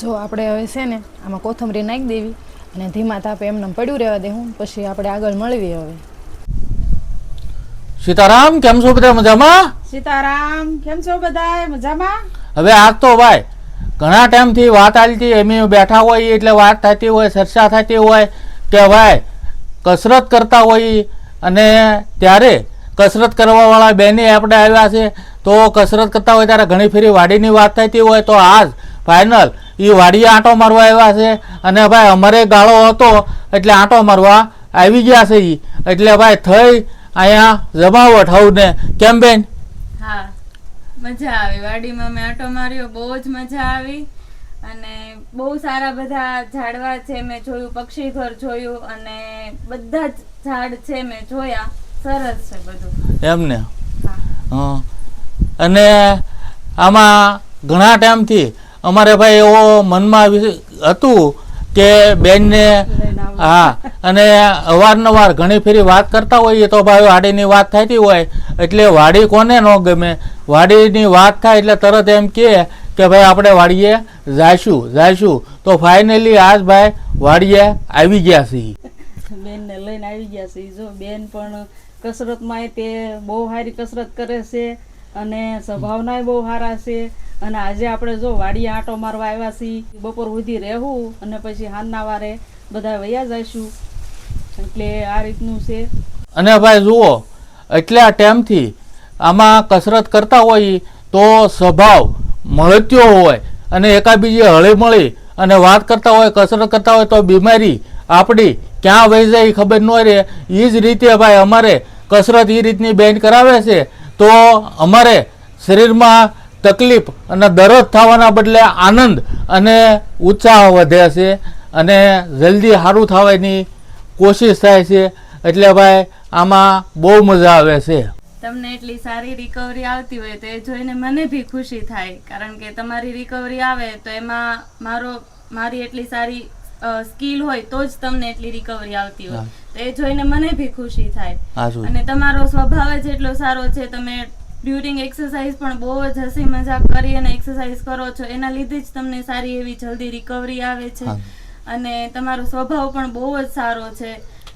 જો આપણે હવે છે ને આમાં કોથમરી નાખી દેવી અને ધીમા તાપે એમને પડ્યું રહેવા દેવું, પછી આપણે આગળ મળવી. હવે સીતારામ, કેમ છો બધા? મજામાં? સીતારામ, કેમ છો બધા? મજામાં. હવે આજ તો ભાઈ ઘણા ટાઈમથી વાત આલતી, એમ બેઠા હોય એટલે વાત થતી હોય, ચર્ચા થતી હોય કે ભાઈ કસરત કરતા હોય, અને ત્યારે કસરત કરવાવાળા બેને આપણે આવ્યા છે. તો કસરત કરતા હોય ત્યારે ઘણી ફેરી વાડીની વાત થતી હોય, તો આજ ફાઇનલ એ વાડીએ આંટો મારવા આવ્યા છે. અને ભાઈ અમારે ગાળો હતો એટલે આંટો મારવા આવી ગયા છે. એટલે ભાઈ થઈ અહીંયા જમાવટ હવ ને. કેમ બેન? હા, મજા આવી. વાડીમાં મેં આંટો માર્યો, બહુ જ મજા આવી. અને બહુ સારા બધા ઝાડવા છે મેં જોયું, પક્ષી ઘર જોયું, અને બધા જ ઝાડ છે મેં જોયા. સરસ છે બધું. એમને અને આમાં ઘણા ટાઈમથી અમારે ભાઈ એવો મનમાં હતું કે બેનને, હા, અને અવારનવાર ઘણી ફેરી વાત કરતા હોઈએ તો ભાઈ વાડીની વાત થતી હોય એટલે વાડી કોને ન ગમે. વાડીની વાત થાય એટલે તરત એમ કે ભાઈ આપણે વાડીએ જાઈશું. તો ફાઇનલી આજ ભાઈ વાડીએ આવી ગયા છીએ. બેનને લઈને આવી ગયા છે. જો બેન પણ કસરતમાં તે બહુ સારી કસરત કરે છે અને સ્વભાવના બહુ સારા છે. અને આજે આપણે જો વાડીએ આંટો મારવા આવ્યા છીએ, બપોર સુધી રહેવું અને પછી સાંજના વારે બધા વયા જઈશું. એટલે આ રીતનું છે. અને ભાઈ જુઓ, એટલા ટાઈમથી આમાં કસરત કરતા હોય તો સ્વભાવ મળત્યો હોય અને એકાબીજે હળી મળી અને વાત કરતા હોય, કસરત કરતા હોય તો બીમારી આપણી ક્યાં વહી જાય ખબર ન રહે. એ જ રીતે ભાઈ અમારે કસરત એ રીતની બેન કરાવે છે તો અમારે શરીરમાં તકલીફ અને દર્દ થવાના બદલે આનંદ અને ઉત્સાહ વધે છે અને જલ્દી સારું થવાની કોશિશ થાય છે. એટલે ભાઈ આમાં બહુ મજા આવે છે. તમને એટલી સારી રિકવરી આવતી હોય તો એ જોઈને મને બી ખુશી થાય, કારણ કે તમારી રિકવરી આવે તો એમાં મારી એટલી સારી સ્કિલ હોય તો જ તમને એટલી રિકવરી આવતી હોય. તો એ જોઈને મને બી ખુશી થાય. અને તમારો સ્વભાવ જ એટલો સારો છે. તમે ડ્યુરિંગ એક્સરસાઇઝ પણ બહુ જ હસી મજાક કરી અને એક્સરસાઇઝ કરો છો, એના લીધે જ તમને સારી એવી જલ્દી રિકવરી આવે છે. અને તમારો સ્વભાવ પણ બહુ જ સારો છે.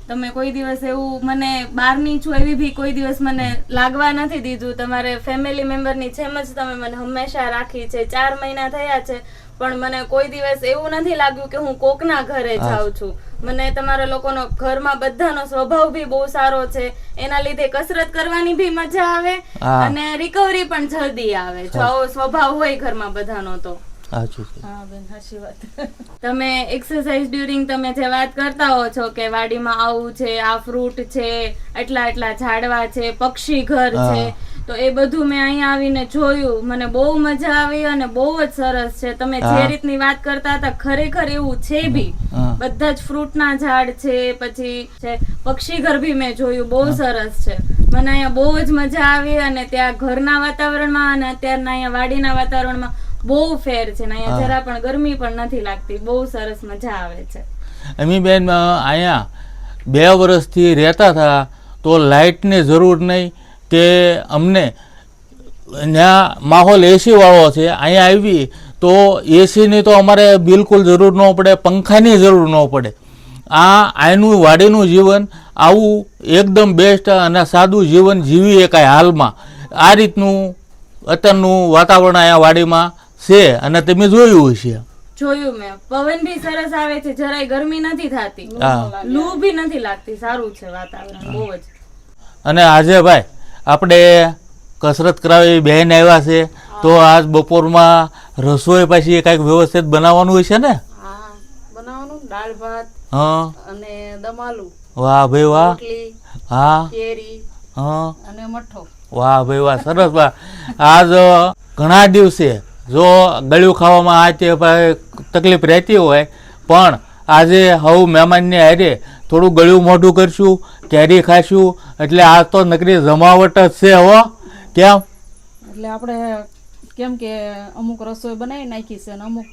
તમે કોઈ દિવસ એવું, મને બહારની છું એવી બી કોઈ દિવસ મને લાગવા નથી દીધું. તમારે ફેમિલી મેમ્બરની જેમ જ તમે મને હંમેશા રાખી છે. 4 મહિના થયા છે પણ મને કોઈ દિવસ એવું નથી લાગ્યું કે હું કોકના ઘરે જાઉં છું. મને તમારા લોકોનો ઘરમાં બધાનો સ્વભાવ બી બહુ સારો છે. એના લીધે કસરત કરવાની બી મજા આવે અને રિકવરી પણ જલ્દી આવે જો આવો સ્વભાવ હોય ઘરમાં બધાનો તો. હા બેન, સાચી વાત. તમે એક્સરસાઇઝ ડ્યુરિંગ તમે જે વાત કરતા હો છો કે વાડીમાં આવું છે, આ ફ્રૂટ છે, એટલા ઝાડવા છે, પક્ષી ઘર છે, તો એ બધું મેં અહીંયા આવીને જોયું. મને બહુ મજા આવી અને બહુ જ સરસ છે. તમે જે રીતની વાત કરતા હતા ખરેખર એવું છે બી. બધા જ ફ્રૂટના ઝાડ છે, પછી છે પક્ષી ઘર બી મેં જોયું. બહુ સરસ છે. મને અહીંયા બહુ જ મજા આવી. અને ત્યાં ઘરના વાતાવરણમાં અને અત્યારના અહીંયા વાડીના વાતાવરણમાં બહુ ફેર છે. અહીંયા જરા પણ ગરમી પણ નથી લાગતી. બહુ સરસ મજા આવે છે. અમી બેન અહીંયા 2 વર્ષથી રહેતા હતા તો લાઇટની જરૂર નહીં કે અમને ત્યાં માહોલ એસી વાળો છે. અહીંયા આવી તો એસીની તો અમારે બિલકુલ જરૂર ન પડે, પંખાની જરૂર ન પડે. આનું વાડીનું જીવન આવું એકદમ બેસ્ટ અને સાદું જીવન જીવી શકાય હાલમાં. આ રીતનું અત્યારનું વાતાવરણ અહીંયા વાડીમાં છે અને તમે જોયું હશે. જોયું મેં. પવન બી સરસ આવે છે, જરાય ગરમી નથી થતી, લૂ બી નથી લાગતી. સારું છે વાતાવરણ બહુ જ. અને આજે ભાઈ આપણે કસરત કરાવી બહેન આવ્યા છે તો આજ બપોરમાં રસોઈ પાછી કંઈક વ્યવસ્થિત બનાવવાનું હોય છે ને? હા, બનાવવાનું. દાળ ભાત અને દમાલું. વાહ ભાઈ વાહ. હા, કેરી અને મઠો. વાહ ભાઈ વાહ, સરસ. વાહ, આજ ઘણા દિવસે જો ગળ્યું ખાવામાં આ તે તકલીફ રહેતી હોય પણ આજે હવે મહેમાનને હારે થોડું ગળ્યું મોઢું કરશું, કેરી ખાશું, એટલે આજ તો નકરી જમાવટ જ છે. હો કેમ? એટલે આપણે કેમ કે અમુક રસોઈ બનાવી નાખી છે અને અમુક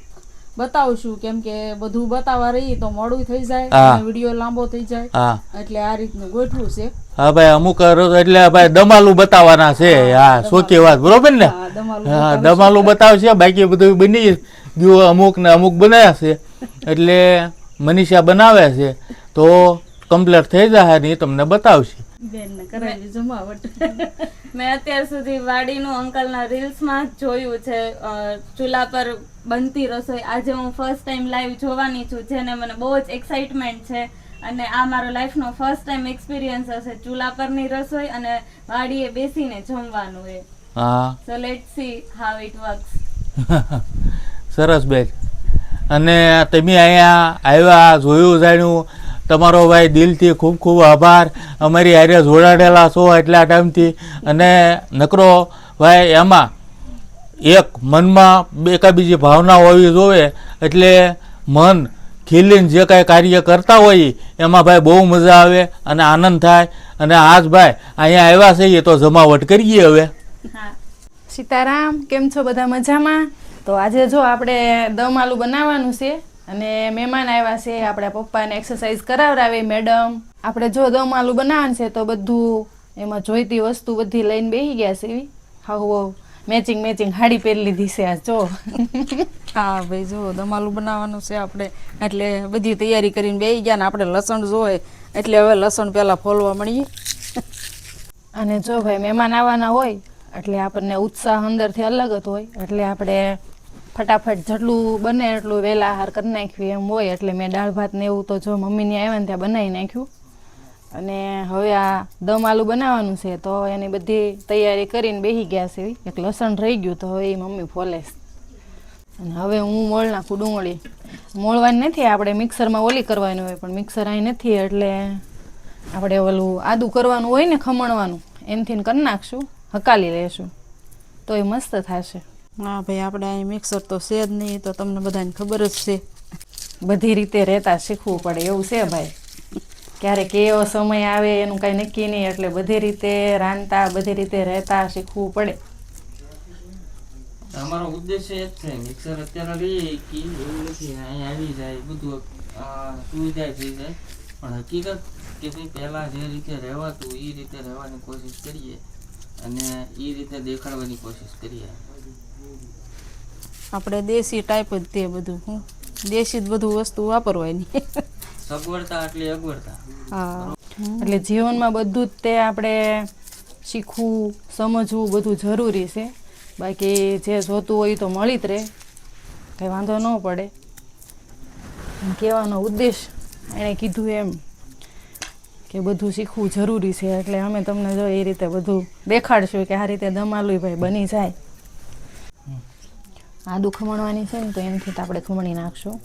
બતાવશું, કેમ કે બધું બતાવવા રહી તો મોડું થઈ જાય, વિડીયો લાંબો થઈ જાય, એટલે આ રીતનું ગોઠવું છે. હા ભાઈ, અમુક એટલે ભાઈ દમાલું બતાવવાના છે. હા, સોચી વાત, બરોબર ને? હા, દમાલું બતાવશે, બાકી બધું બની ગયું અમુક ને અમુક બનાવ્યા છે એટલે મનીષા બનાવે છે તો કમ્પ્લીટ થઈ જાય ને એ તમને બતાવશે. બેનને કરાવી જમાવટ. મેં અત્યાર સુધી વાડીનું અંકલના રીલ્સમાં જ જોયું છે ચૂલા પર બનતી રસોઈ. આજે હું ફર્સ્ટ ટાઈમ લાઈવ જોવાની છું, જેને મને બહુ જ એક્સાઇટમેન્ટ છે અને આ મારો લાઈફનો ફર્સ્ટ ટાઈમ એક્સપિરિયન્સ હશે ચૂલા પરની રસોઈ અને વાડીએ બેસીને જમવાનું એ. હા so let's see how it works. સરસ બેન. અને તમે અહીંયા આવ્યા, જોયું, જાણ્યું, તમારો ભાઈ દિલથી ખૂબ ખૂબ આભાર. અમારી હારે જોડાડેલા છો એટલા ટાઈમથી. અને નકરો ભાઈ એમાં એક મનમાં એકાબીજી ભાવના હોવી જોઈએ એટલે મન ખીલીને જે કાંઈ કાર્ય કરતા હોઈએ એમાં ભાઈ બહુ મજા આવે અને આનંદ થાય. અને આજ ભાઈ અહીંયા આવ્યા છીએ તો જમાવટ કરીએ હવે. હા, સીતારામ, કેમ છો બધા? મજામાં? તો આજે જો આપણે દમ આલુ બનાવવાનું છે અને મહેમાન આવ્યા છે, આપણા પપ્પાને એક્સરસાઇઝ કરાવડાવે મેડમ. આપણે જો દમ આલુ બનાવવાનું છે તો બધું એમાં જોઈતી વસ્તુ બધી લઈને બેસી ગયા છે. એવી હા મેચિંગ હાડી પહેરી લીધી છે આજ જો. હા ભાઈ, જો દમાલું બનાવવાનું છે આપણે એટલે બધી તૈયારી કરીને બેસી ગયા ને આપણે લસણ જોઈએ એટલે હવે લસણ પહેલાં ફોલવા મળીએ. અને જો ભાઈ મહેમાન આવવાના હોય એટલે આપણને ઉત્સાહ અંદરથી અલગ જ હોય એટલે આપણે ફટાફટ જેટલું બને એટલું વહેલા આહાર કરી નાખ્યું એમ હોય એટલે મેં દાળ ભાત ને એવું તો જો મમ્મીની આવ્યા ને ત્યાં બનાવી નાખ્યું. અને હવે આ દમ આલુ બનાવવાનું છે તો એની બધી તૈયારી કરીને બેસી ગયા છે. એક લસણ રહી ગયું તો હવે એ મમ્મી ફોલે છે. અને હવે હું મોળ નાખું ડુંગળી. મોળવાની નથી, આપણે મિક્સરમાં ઓલી કરવાની હોય પણ મિક્સર અહીં નથી એટલે આપણે ઓલું આદું કરવાનું હોય ને ખમણવાનું એમથી કરી નાખશું, હકાલી લેશું તો એ મસ્ત થશે. હા ભાઈ, આપણે અહીં મિક્સર તો છે જ નહીં તો તમને બધાને ખબર જ છે. બધી રીતે રહેતા શીખવું પડે એવું છે ભાઈ. ક્યારેક એવો સમય આવે એનું કાંઈ નક્કી નહીં એટલે બધી રીતે રાંધતા બધી રીતે રહેતા શીખવું પડે. અમારો ઉદ્દેશ્ય એક છે, મિક્સર અત્યારે લઈએ કે એવું નથી અહીંયા આવી જાય બધું સુવિધા થઈ જાય, પણ હકીકત કે ભાઈ પહેલાં જે રીતે રહેવાતું એ રીતે રહેવાની કોશિશ કરીએ અને એ રીતે દેખાડવાની કોશિશ કરીએ. આપણે દેશી ટાઈપ જ તે બધું, હું દેશી જ બધું વસ્તુ વાપરવાની. સગવડતા એટલે અગવડતા. હા, એટલે જીવનમાં બધું જ તે આપણે શીખવું સમજવું બધું જરૂરી છે. બાકી જે જોતું હોય તો મળી જ રહે, કંઈ વાંધો ન પડે. કહેવાનો ઉદ્દેશ એણે કીધું એમ કે બધું શીખવું જરૂરી છે એટલે અમે તમને જો એ રીતે બધું દેખાડશું કે આ રીતે દમ આલુય ભાઈ બની જાય. આદુ ખમણવાની છે ને તો એનાથી આપણે ખમણી નાખશું.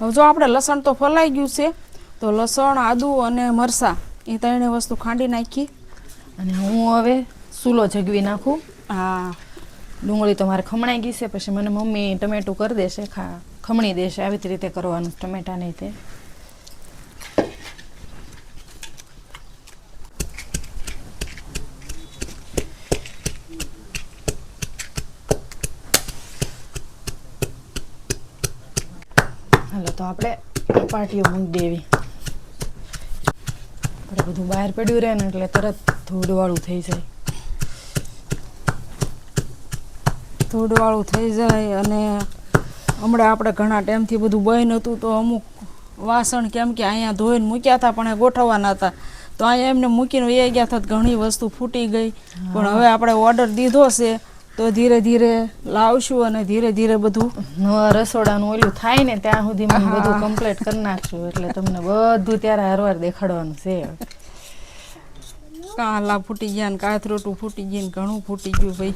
હવે જો આપણે લસણ તો ફલાઈ ગયું છે તો લસણ, આદુ અને મરચાં એ ત્રણે વસ્તુ ખાંડી નાખી. અને હું હવે સૂલો જગવી નાખું. હા, ડુંગળી તો મારે ખમણાઈ ગઈ છે, પછી મને મમ્મી ટમેટું કરી દેશે, ખમણી દેશે. આવી જ રીતે કરવાનું ટમેટા નહીં તે. હાલો તો આપણે પાટીઓ મૂકી દેવી. આપણે બધું બહાર પડ્યું રહે ને એટલે તરત ધૂળવાળું થઈ જાય. ધૂળવાળું થઈ જાય અને હમણાં આપણે ઘણા ટાઈમથી બધું બંધ હતું તો અમુક વાસણ કેમ કે અહીંયા ધોઈને મૂક્યા હતા પણ એ ગોઠવવાના હતા તો અહીંયા એમને મૂકીને વહી ગયા હતા, ઘણી વસ્તુ ફૂટી ગઈ. પણ હવે આપણે ઓર્ડર દીધો છે તો ધીરે ધીરે લાવશું અને ધીરે ધીરે બધું નવા રસોડાનું ઓલું થાય ને ત્યાં સુધી મને બધું કમ્પ્લીટ કરી નાખશું એટલે તમને બધું ત્યારે હરવાર દેખાડવાનું છે. કાલા ફૂટી ગયા ને કાથરોટું ફૂટી ગયું ને ઘણું ફૂટી ગયું ભાઈ.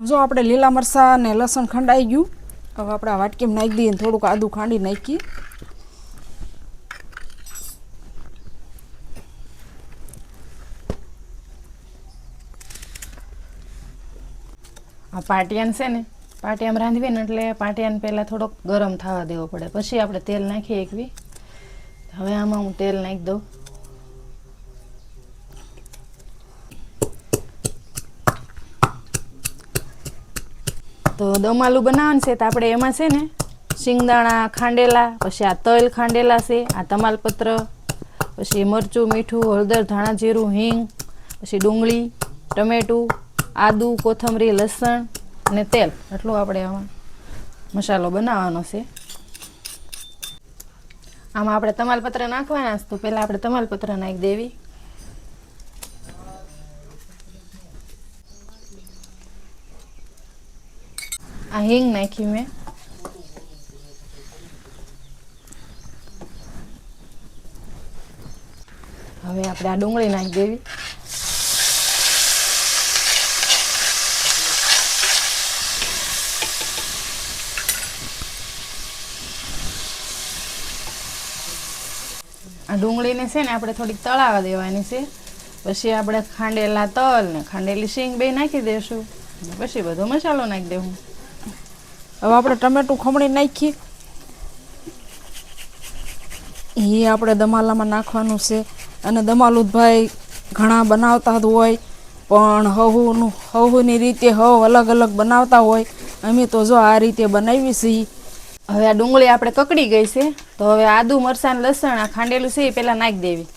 જો આપણે લીલા મરચાં ને લસણ ખંડાઈ ગયું, હવે આપણે આ વાટકીમાં નાખી દઈએ, થોડુંક આદું ખાંડી નાખીએ. આ પાટિયાન છે ને પાટિયામાં રાંધવી ને એટલે પાટિયાને પહેલાં થોડોક ગરમ થવા દેવો પડે, પછી આપણે તેલ નાખીએ એકવી. હવે આમાં હું તેલ નાખી દઉં. તો દમ આલુ બનાવવાનું છે તો આપણે એમાં છે ને શિંગદાણા ખાંડેલા, પછી આ તલ ખાંડેલા છે, આ તમાલપત્ર, પછી મરચું, મીઠું, હળદર, ધાણા જીરું, હિંગ, પછી ડુંગળી, ટમેટું, આદુ, કોથમરી, લસણ અને તેલ. એટલો આપણે આમાં મસાલો બનાવવાનો છે. આમાં આપણે તમાલપત્ર નાખવાના છે, તો પહેલાં આપણે તમાલપત્ર નાખી દેવી. આ હિંગ નાખી મેં. હવે આપણે આ ડુંગળી નાખી દેવી. આ ડુંગળીને છે ને આપણે થોડીક તળાવા દેવાની છે. પછી આપણે ખાંડેલા તલ ને ખાંડેલી શીંગ બે નાખી દઈશું. પછી બધો મસાલો નાખી દેવું. હવે આપણે ટમેટું ખમણી નાખી, એ આપણે દમાલામાં નાખવાનું છે. અને દમાલું ભાઈ ઘણા બનાવતા હોય, પણ હવની રીતે અલગ અલગ બનાવતા હોય. અમે તો જો આ રીતે બનાવી છીએ. હવે આ ડુંગળી આપણે કકડી ગઈ છે, તો હવે આદુ, મરચાં, લસણ આ ખાંડેલું છે એ પહેલાં નાખી દેવી.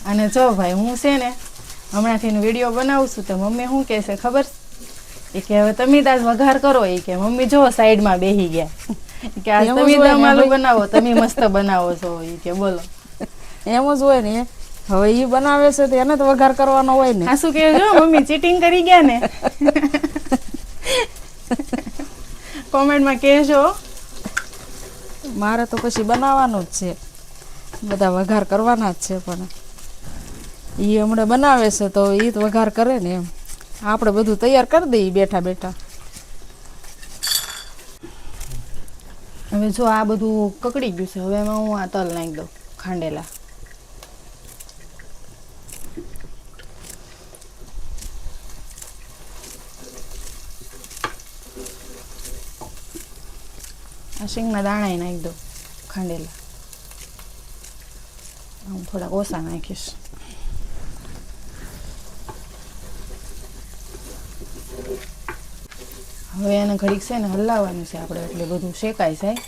અને જો ભાઈ હું છે ને હમણાંથી વિડીયો બનાવું છું, તો મમ્મી શું કહે છે ખબર એ કે હવે તમે તાજ વઘાર કરો. એ કે મમ્મી જો સાઈડમાં બેસી ગયા કે આ તમે દમાલું બનાવો, તમે મસ્ત બનાવો છો. એ કે બોલો એમ જ હોય ને. હવે એ બનાવે છે તો એને તો વઘાર કરવાનો હોય ને. હા શું કહેજો મમ્મી ચીટિંગ કરી ગયા ને. કોમેન્ટમાં કહેજો. મારે તો પછી બનાવવાનું જ છે, બધા વઘાર કરવાના જ છે. પણ એ હમણાં બનાવે છે તો એ તો વઘાર કરે ને. એમ આપણે બધું તૈયાર કરી દઈએ બેઠા બેઠા. હવે જો આ બધું કકડી ગયું છે, હવે એમાં હું આ તલ નાખી દઉં ખાંડેલા. આ શીંગના દાણા નાખી દઉં ખાંડેલા. હું થોડાક ઓછા નાખીશ. હવે એને ઘડીક છે ને હલાવવાનું છે આપણે, એટલે બધું શેકાઈ જાય.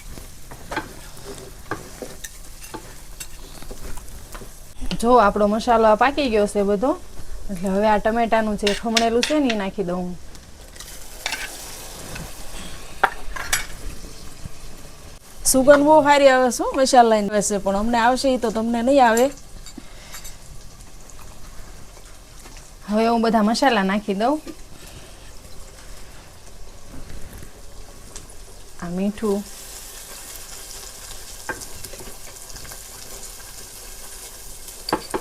જો આપણો મસાલો આ પાકી ગયો છે બધો, એટલે હવે આ ટમેટાનું જે ખમણેલું છે ને એ નાખી દઉં હું. સુગંધ બહુ સારી આવે શું મસાલા આવે છે, પણ અમને આવશે એ તો તમને નહીં આવે. હવે હું બધા મસાલા નાખી દઉં. આ મીઠું,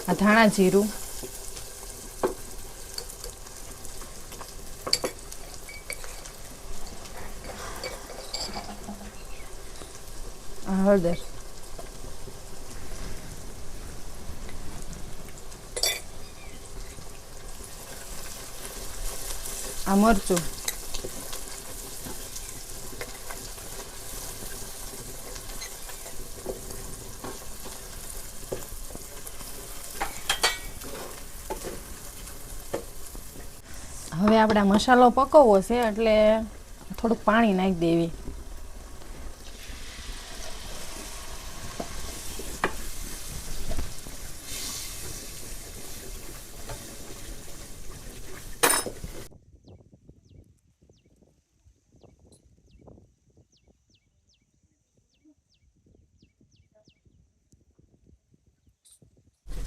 આ ધાણા જીરું, આ હળદર, આ મરચું, હવે આપણે મસાલો પકવવો છે એટલે થોડુંક પાણી નાખી દેવી.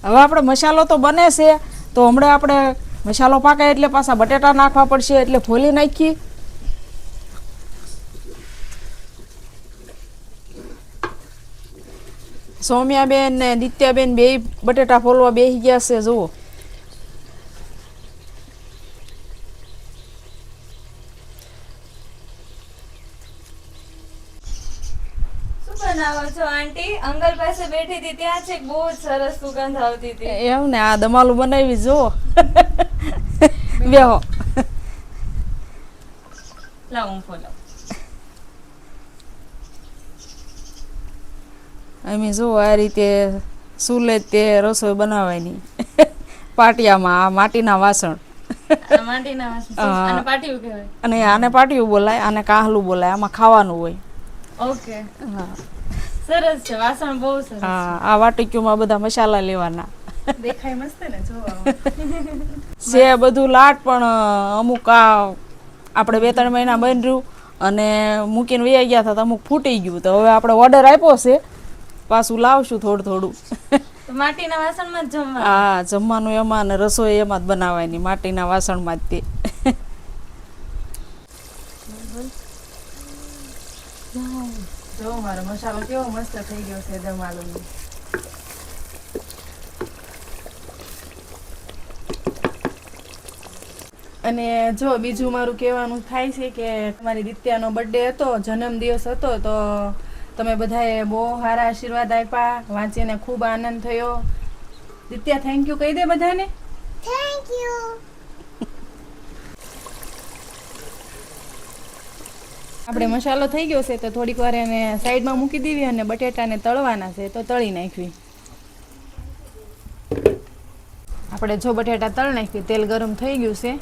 હવે આપણે મસાલો તો બને છે, તો હમણાં આપણે મસાલો પાકે એટલે પાછા બટેટા નાખવા પડશે, એટલે ફોલી નાખી. સૌમ્યાબેન ને દિત્યાબેન બે બટેટા ફોલવા બેસી ગયા છે. જુઓ બનાવો છો આંટી? અંકલ પાસે બેઠી હતી ત્યાં છે, બહુ જ સરસ સુગંધ આવતી હતી. એમ ને, આ દમાલું બનાવી જુઓ. બેહો લાવ હું ફોલાવ. અમે જુઓ આ રીતે સુલે તે રસોઈ બનાવવાની. પાટિયામાં આ માટીના વાસણ. આ માટીના વાસણ અને પાટિયું કહેવાય. અને આને પાટિયું બોલાય, આને કાહલું બોલાય. આમાં ખાવાનું હોય. ઓકે, હા સરસ છે વાસણ, બહુ સરસ. હા, આ વાટિક્યુંમાં બધા મસાલા લેવાના દેખાય મસ્ત ને જોવા. છે બધું લાટ, પણ અમુક આ આપણે 2-3 મહિના બન્યું અને મૂકીને વયા ગયા હતા તો અમુક ફૂટી ગયું. તો હવે આપણે ઓર્ડર આપ્યો છે, પાછું લાવશું થોડું થોડું. તો માટીના વાસણમાં જ જમવા. હા, જમવાનું એમાં અને રસોઈ એમાં જ બનાવવાની, માટીના વાસણમાં જ તે. જો મારો મસાલો કેવો મસ્ત થઈ ગયો છે દમ આલુનો. અને જો બીજું મારું કહેવાનું થાય છે કે મારી દિત્યાનો બર્થડે હતો, જન્મદિવસ હતો, તો તમે બધાએ બહુ સારા આશીર્વાદ આપ્યા, વાંચીને ખૂબ આનંદ થયો. દિત્યા થેન્ક યુ કહી દે બધાને. Thank you. આપણે મસાલો થઈ ગયો છે તો થોડીક વાર એને સાઈડમાં મૂકી દેવી અને બટેટાને તળવાના છે તો તળી નાખવી. આપણે જો બટેટા તળી નાખવી, તેલ ગરમ થઈ ગયું છે.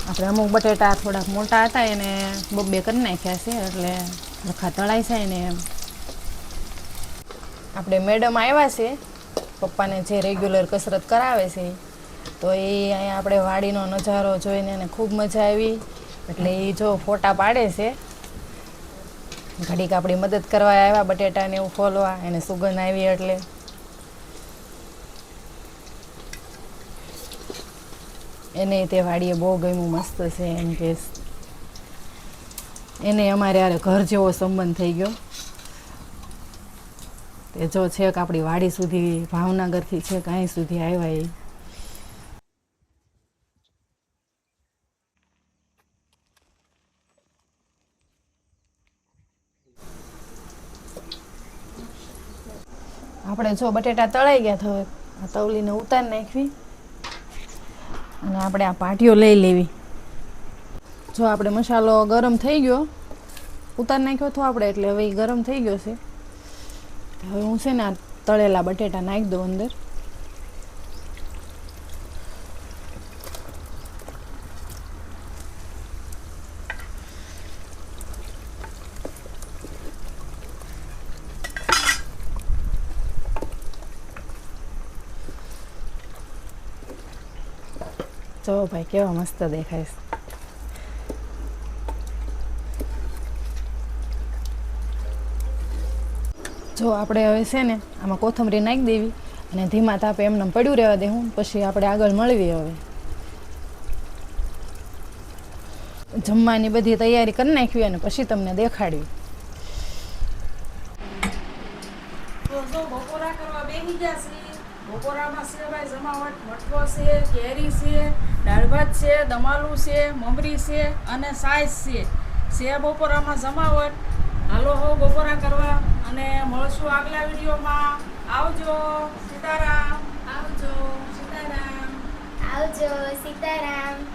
આપણે અમુક બટેટા થોડાક મોટા હતા એને બબ્બે કરી નાખ્યા છે એટલે રખા તળાઈ જાય ને એમ. આપણે મેડમ આવ્યા છે, પપ્પાને જે રેગ્યુલર કસરત કરાવે છે, તો એ અહીંયા આપણે વાડીનો નજારો જોઈને એને ખૂબ મજા આવી. એટલે એ જો ફોટા પાડે છે. ઘડીક આપણી મદદ કરવા આવ્યા બટેટાને એવું ફોલવા, એને સુગંધ આવી એટલે. એને તે વાડીએ બહુ ગમ્યું, મસ્ત છે એમ કે. એને અમારે યારે ઘર જેવો સંબંધ થઈ ગયો. તે જો છેક આપણી વાડી સુધી, ભાવનગરથી છેક અહીં સુધી આવ્યા એ. આપણે જો બટેટા તળાઈ ગયા તો આ તવલીને ઉતારી નાખવી અને આપણે આ પાટીઓ લઈ લેવી. જો આપણે મસાલો ગરમ થઈ ગયો, ઉતારી નાખ્યો હતો આપણે, એટલે હવે એ ગરમ થઈ ગયો છે. હવે હું છે ને આ તળેલા બટેટા નાખી દઉં અંદર. જો ભાઈ કેવા મસ્ત દેખાય છે. જો આપણે હવે છે ને આમાં કોથમરી નાખી દેવી અને ધીમા તાપે એમને પડ્યું રહેવા દેવું. પછી આપણે આગળ મળવી. હવે જમવાની બધી તૈયારી કરી નાખવી અને પછી તમને દેખાડવી. તો જો બપોરા કરવા બેસી ગયા છીએ. બપોરામાં છે ભાઈ જમાવટ, મઠકો છે, કેરી છે, દાળ ભાત છે, દમાલું છે, મમરી છે અને સાઈઝ છે. બપોરામાં જમાવટ. હાલો હો બપોરા કરવા અને મળશું આગલા વિડીયોમાં. આવજો. સીતારામ. આવજો સીતારામ.